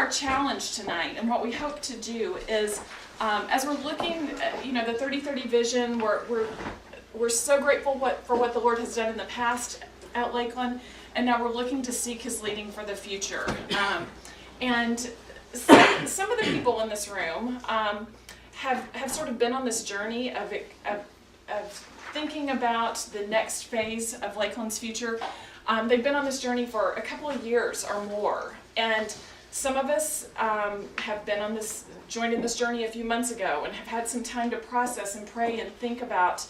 our challenge tonight, and what we hope to do is, as we're looking at, the 30-30 vision, we're so grateful for what the Lord has done in the past at Lakeland, and now we're looking to seek His leading for the future. And some of the people in this room have sort of been on this journey of thinking about the next phase of Lakeland's future. They've been on this journey for a couple of years or more, and some of us have been on joined in this journey a few months ago and have had some time to process and pray and think about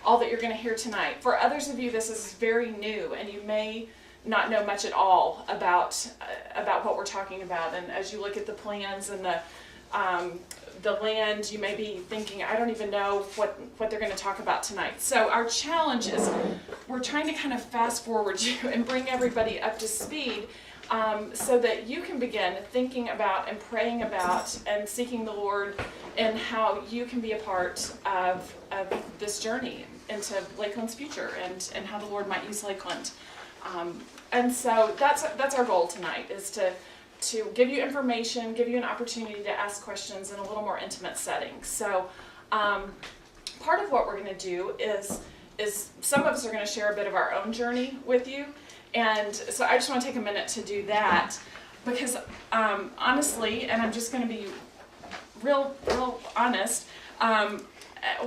all that you're going to hear tonight. For others of you, this is very new, and you may not know much at all about what we're talking about. And as you look at the plans and the land, you may be thinking, I don't even know what they're going to talk about tonight. So our challenge is we're trying to kind of fast forward you and bring everybody up to speed, so that you can begin thinking about and praying about and seeking the Lord and how you can be a part of this journey into Lakeland's future and how the Lord might use Lakeland. And so that's our goal tonight, is to give you information, give you an opportunity to ask questions in a little more intimate setting. So part of what we're going to do is some of us are going to share a bit of our own journey with you. And so I just want to take a minute to do that, because honestly, and I'm just going to be real honest,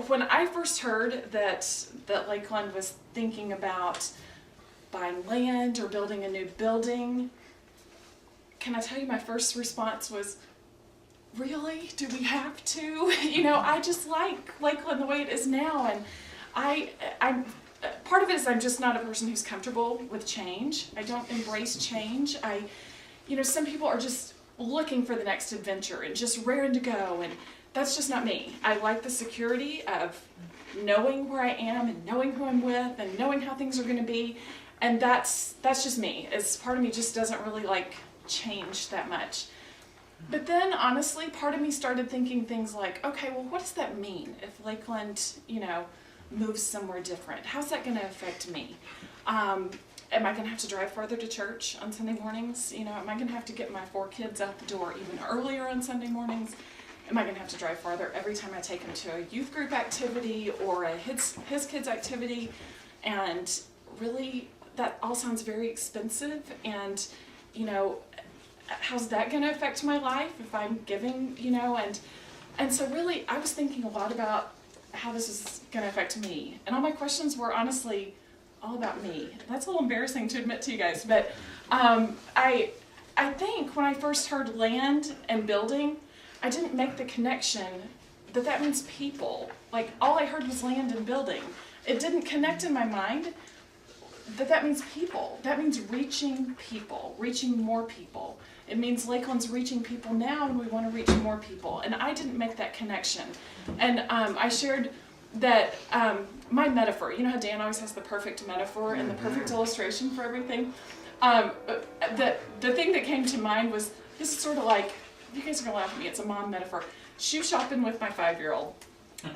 when I first heard that Lakeland was thinking about buying land or building a new building, can I tell you my first response was, really? Do we have to? I just like Lakeland the way it is now, and I'm part of it is I'm just not a person who's comfortable with change. I don't embrace change. Some people are just looking for the next adventure and just raring to go, and that's just not me. I like the security of knowing where I am and knowing who I'm with and knowing how things are going to be, and that's just me. As part of me just doesn't really like change that much. But then, honestly, part of me started thinking things like, okay, well, what does that mean if Lakeland, moves somewhere different? How's that going to affect me? Am I going to have to drive farther to church on Sunday mornings? Am I going to have to get my 4 kids out the door even earlier on Sunday mornings? Am I going to have to drive farther every time I take them to a youth group activity or a his kids activity? And really, that all sounds very expensive, and how's that going to affect my life if I'm giving, and so really I was thinking a lot about how this is going to affect me, and all my questions were honestly all about me. That's a little embarrassing to admit to you guys, but I think when I first heard land and building, I didn't make the connection that means people. Like, all I heard was land and building. It didn't connect in my mind that means people. That means reaching people, reaching more people. It means Lakeland's reaching people now, and we want to reach more people. And I didn't make that connection. And I shared that my metaphor, how Dan always has the perfect metaphor and the perfect illustration for everything. The thing that came to mind was, this is sort of like, you guys are going to laugh at me, it's a mom metaphor, shoe shopping with my 5-year-old.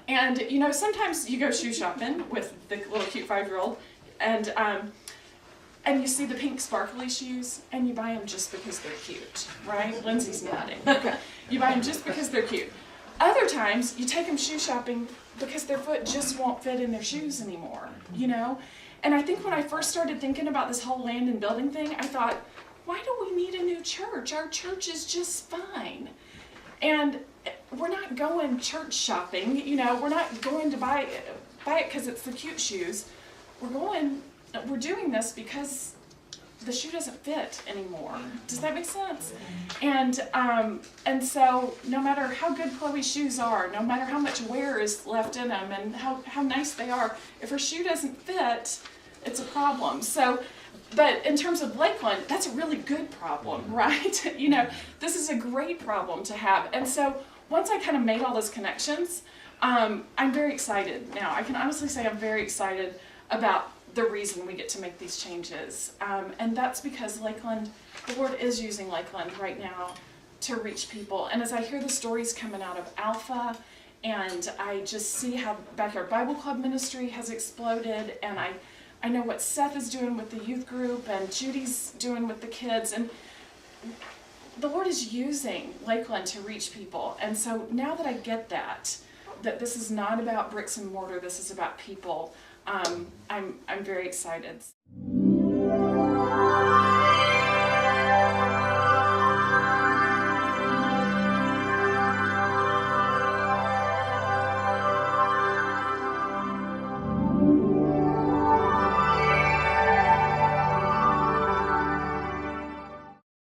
And sometimes you go shoe shopping with the little cute 5-year-old, and you see the pink sparkly shoes, and you buy them just because they're cute, right? Lindsay's nodding. Okay. You buy them just because they're cute. Other times, you take them shoe shopping because their foot just won't fit in their shoes anymore, And I think when I first started thinking about this whole land and building thing, I thought, why do we need a new church? Our church is just fine. And we're not going church shopping, we're not going to buy it because it's the cute shoes. We're doing this because the shoe doesn't fit anymore. Does that make sense? And so no matter how good Chloe's shoes are, no matter how much wear is left in them and how nice they are, if her shoe doesn't fit, it's a problem. So, but in terms of Lakeland, that's a really good problem, right? This is a great problem to have. And so once I kind of made all those connections, I'm very excited now. I can honestly say I'm very excited about the reason we get to make these changes. And that's because Lakeland, the Lord is using Lakeland right now to reach people. And as I hear the stories coming out of Alpha, and I just see how Backyard Bible Club ministry has exploded, and I know what Seth is doing with the youth group, and Judy's doing with the kids, and the Lord is using Lakeland to reach people. And so now that I get that this is not about bricks and mortar, this is about people, I'm very excited.